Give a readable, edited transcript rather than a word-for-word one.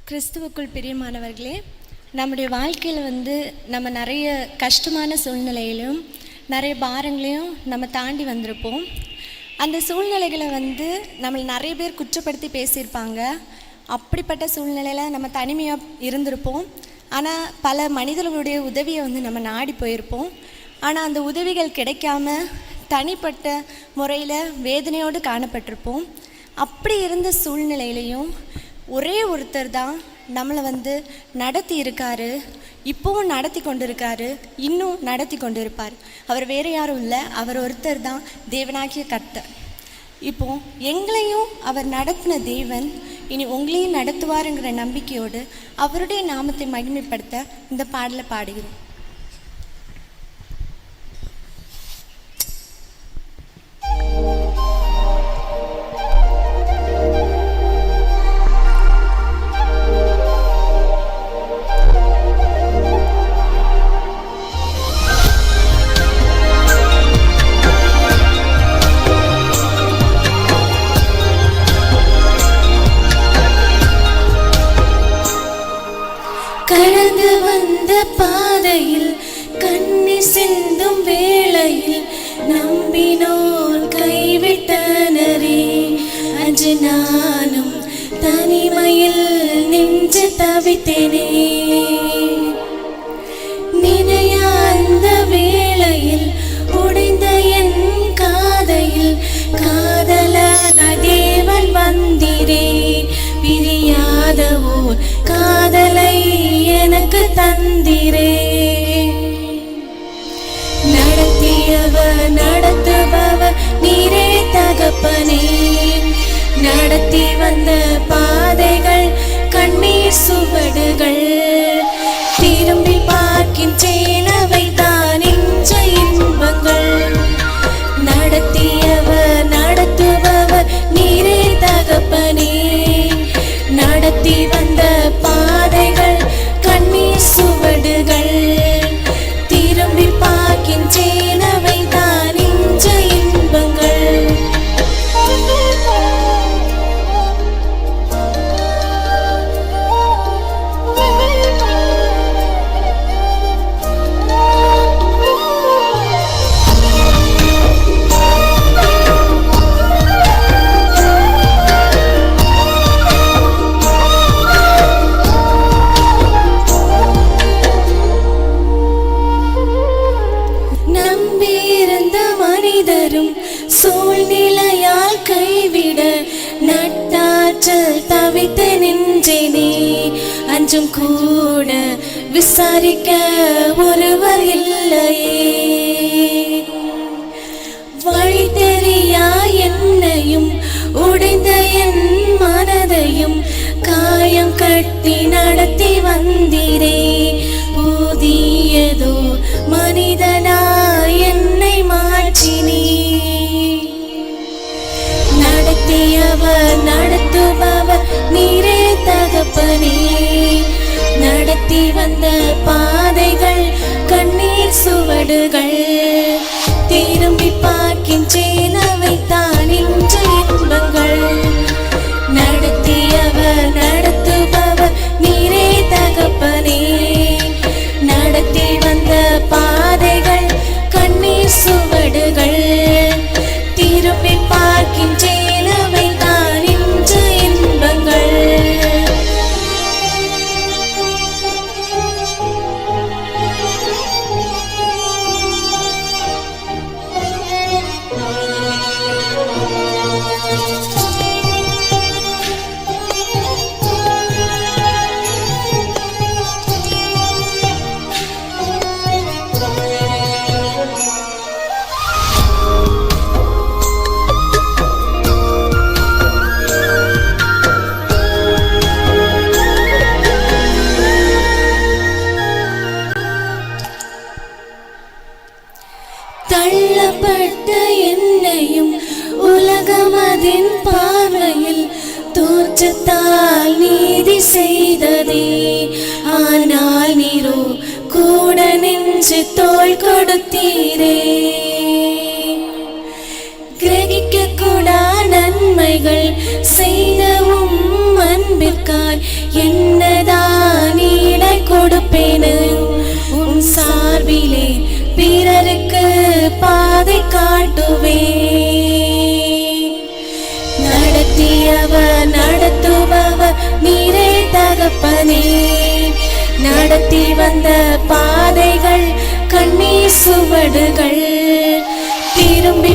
கிறிஸ்துவுக்குள் பிரியமானவர்களே, நம்முடைய வாழ்க்கையில் நம்ம நிறைய கஷ்டமான சூழ்நிலையிலும் நிறைய பாரங்களையும் நம்ம தாண்டி வந்திருப்போம். அந்த சூழ்நிலைகளை நம்மளை நிறைய பேர் குற்றப்படுத்தி பேசியிருப்பாங்க. அப்படிப்பட்ட சூழ்நிலையில் நம்ம தனிமையாக இருந்திருப்போம். ஆனால் பல மனிதர்களுடைய உதவியை நம்ம நாடி போயிருப்போம். ஆனால் அந்த உதவிகள் கிடைக்காம தனிப்பட்ட முறையில் வேதனையோடு காணப்பட்டிருப்போம். அப்படி இருந்த சூழ்நிலையிலையும் ஒரே ஒருத்தர் தான் நம்மளை நடத்தி இருக்காரு, இப்போவும் நடத்தி கொண்டு இருக்காரு, இன்னும் நடத்தி கொண்டு இருப்பார். அவர் வேறு யாரும் இல்லை, அவர் ஒருத்தர் தான் தேவனாகிய கர்த்தர். இப்போ எங்களையும் அவர் நடத்தின தேவன் இனி உங்களையும் நடத்துவாருங்கிற நம்பிக்கையோடு அவருடைய நாமத்தை மகிமைப்படுத்த இந்த பாடலை பாடுகிறோம். கடந்து வந்த பாதையில் கண்ணீர் சிந்தும் வேளையில் நம்பினோர் கைவிட்டனரே. அன்று நானும் தனிமையில் நின்று தவித்தேனே. நினையாந்த வேளையில் உடைந்த என் காதையில் காதலான தேவன் வந்திரே. பிரியாத ஓர் காதலை எனக்கு தந்திரே. நடத்தியவர் நடத்துபவர் நீரே தகப்பனே. நடத்தி வந்த பாதைகள் கண்ணீர் சுவடுகள். திரும்பி பார்க்கின்றேன் அவைதான் இன்ற இன்பங்கள். நடத்தியவர் நடத்துபவர் நீரே தகப்பனே. நடத்தி வந்த பாதைகள் கண்ணீர் சுவடுகள். திரும்பி பார்க்கின்றேன் அவைதான் இன்ற இன்பங்கள். சூழ்நிலையால் கைவிட நட்டாற்றல் தவித்து நின்றேனே. அன்றும் கூட விசாரிக்க ஒருவர் இல்லையே. வழி தெரியா என்னையும் உடைந்த என் மனதையும் காயம் கட்டி நடத்தி வந்தீரே. புதியதோ மனிதனா என்னை மாற்றினே. நடத்தியவர் நடத்துபவர் நீரே தகப்பனே. நடத்தி வந்த பாதைகள் கண்ணீர் சுவடுகள். திரும்பி பார்க்கின்றேன் அவைதான் இன்ற இன்பங்கள். நடத்தியவர் நடத்துபவர் நீரே தகப்பனே. நடத்தி வந்த பாதைகள் கண்ணீர் சுவடுகள். திரும்பி பார்க்கின்றேன் அவைதான் இன்ற இன்பங்கள். தள்ளப்பட்ட என்னையும் உலகமதின் பார்வையில் தோற்றத்தால் நீதி செய்ததே. ஆனால் நீரோ கூட நின்று தோள் கொடுத்தீரே. கிரகிக்க கூடா நன்மைகள் செய்தவும் அன்பிற்காய் என்னதான் ஈடை கொடுப்பேனு உன் சார்பிலே பிறருக்கு பாதை காட்டுவே. நடத்தியவர் நடத்துபவர் நீரே தகப்பனே. நடத்தி வந்த பாதைகள் கண்ணீர் சுவடுகள் திரும்பி